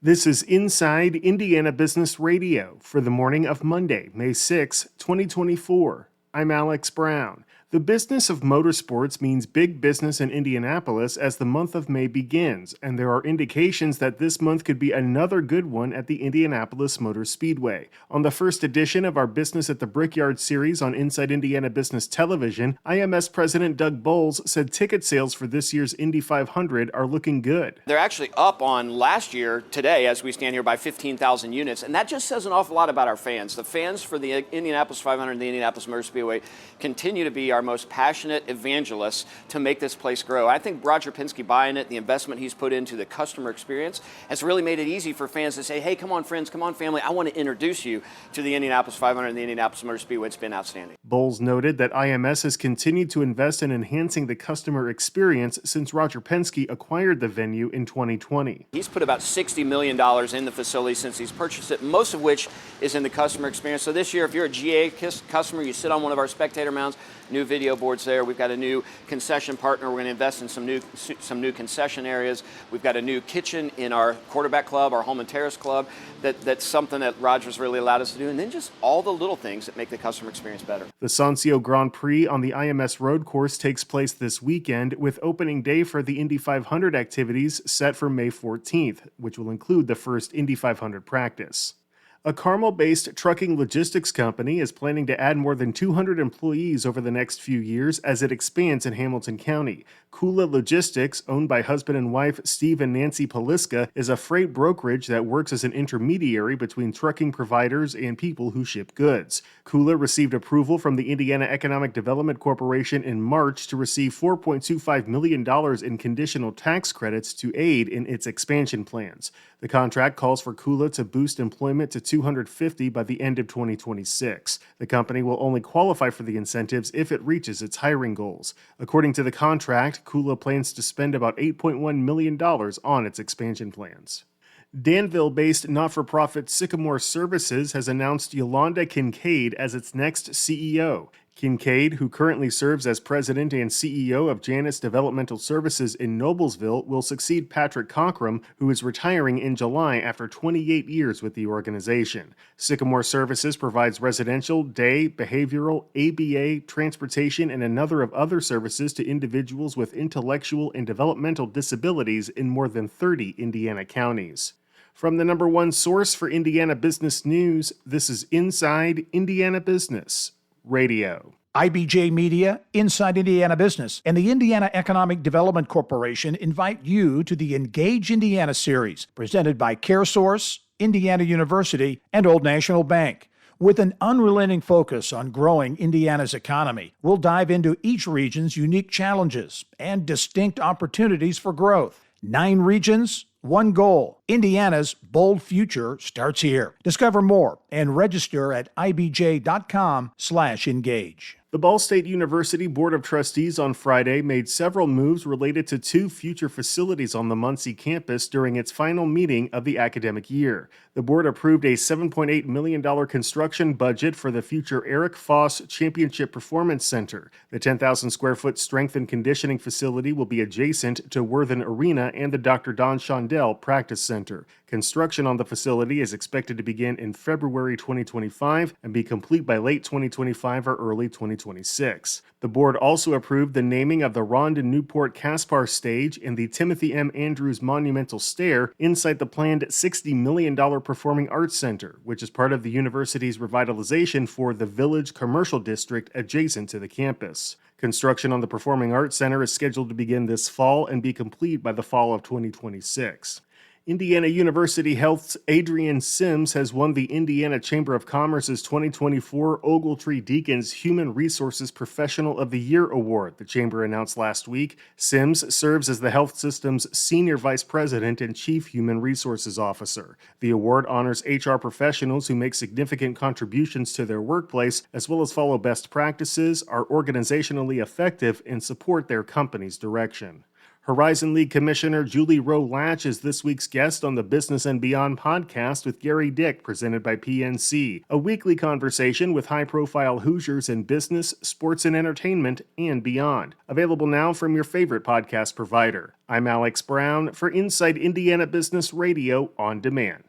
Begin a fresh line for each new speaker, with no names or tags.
This is Inside Indiana Business Radio for the morning of Monday, May 6, 2024. I'm Alex Brown. The business of motorsports means big business in Indianapolis as the month of May begins, and there are indications that this month could be another good one at the Indianapolis Motor Speedway. On the first edition of our Business at the Brickyard series on Inside Indiana Business Television, IMS President Doug Bowles said ticket sales for this year's Indy 500 are looking good.
They're actually up on last year today as we stand here by 15,000 units, and that just says an awful lot about our fans. The fans for the Indianapolis 500 and the Indianapolis Motor Speedway continue to be our most passionate evangelists to make this place grow. I think Roger Penske buying it, the investment he's put into the customer experience, has really made it easy for fans to say, hey, come on, friends, come on, family, I want to introduce you to the Indianapolis 500 and the Indianapolis Motor Speedway. It's been outstanding.
Bowles noted that IMS has continued to invest in enhancing the customer experience since Roger Penske acquired the venue in 2020.
He's put about $60 million in the facility since he's purchased it, most of which is in the customer experience. So this year, if you're a GA customer, you sit on one of our spectator mounts, new video boards there. We've got a new concession partner. We're going to invest in some new concession areas. We've got a new kitchen in our quarterback club, our home and terrace club. That's something that Roger's really allowed us to do. And then just all the little things that make the customer experience better.
The Sancio Grand Prix on the IMS road course takes place this weekend, with opening day for the Indy 500 activities set for May 14th, which will include the first Indy 500 practice. A Carmel-based trucking logistics company is planning to add more than 200 employees over the next few years as it expands in Hamilton County. Kula Logistics, owned by husband and wife Steve and Nancy Poliska, is a freight brokerage that works as an intermediary between trucking providers and people who ship goods. Kula received approval from the Indiana Economic Development Corporation in March to receive $4.25 million in conditional tax credits to aid in its expansion plans. The contract calls for Kula to boost employment to 250 by the end of 2026. The company will only qualify for the incentives if it reaches its hiring goals. According to the contract, Kula plans to spend about $8.1 million on its expansion plans. Danville-based not-for-profit Sycamore Services has announced Yolanda Kincaid as its next CEO. Kincaid, who currently serves as president and CEO of Janus Developmental Services in Noblesville, will succeed Patrick Cockrum, who is retiring in July after 28 years with the organization. Sycamore Services provides residential, day, behavioral, ABA, transportation, and another of other services to individuals with intellectual and developmental disabilities in more than 30 Indiana counties. From the number one source for Indiana business news, this is Inside Indiana Business Radio.
IBJ Media, Inside Indiana Business, and the Indiana Economic Development Corporation invite you to the Engage Indiana series, presented by CareSource, Indiana University, and Old National Bank. With an unrelenting focus on growing Indiana's economy, we'll dive into each region's unique challenges and distinct opportunities for growth. 9 regions, 1 goal. Indiana's bold future starts here. Discover more and register at ibj.com/engage.
The Ball State University Board of Trustees on Friday made several moves related to 2 future facilities on the Muncie campus during its final meeting of the academic year. The board approved a $7.8 million construction budget for the future Eric Foss Championship Performance Center. The 10,000 square foot strength and conditioning facility will be adjacent to Worthen Arena and the Dr. Don Shondell Practice Center. Construction on the facility is expected to begin in February 2025 and be complete by late 2025 or early 2026. The board also approved the naming of the Rhonda Newport Caspar Stage and the Timothy M. Andrews Monumental Stair inside the planned $60 million Performing Arts Center, which is part of the university's revitalization for the Village Commercial District adjacent to the campus. Construction on the Performing Arts Center is scheduled to begin this fall and be complete by the fall of 2026. Indiana University Health's Adrian Sims has won the Indiana Chamber of Commerce's 2024 Ogletree Deacons Human Resources Professional of the Year Award, the Chamber announced last week. Sims serves as the health system's Senior Vice President and Chief Human Resources Officer. The award honors HR professionals who make significant contributions to their workplace, as well as follow best practices, are organizationally effective, and support their company's direction. Horizon League Commissioner Julie Rowe Latch is this week's guest on the Business and Beyond podcast with Gary Dick, presented by PNC, a weekly conversation with high-profile Hoosiers in business, sports and entertainment, and beyond. Available now from your favorite podcast provider. I'm Alex Brown for Inside Indiana Business Radio on Demand.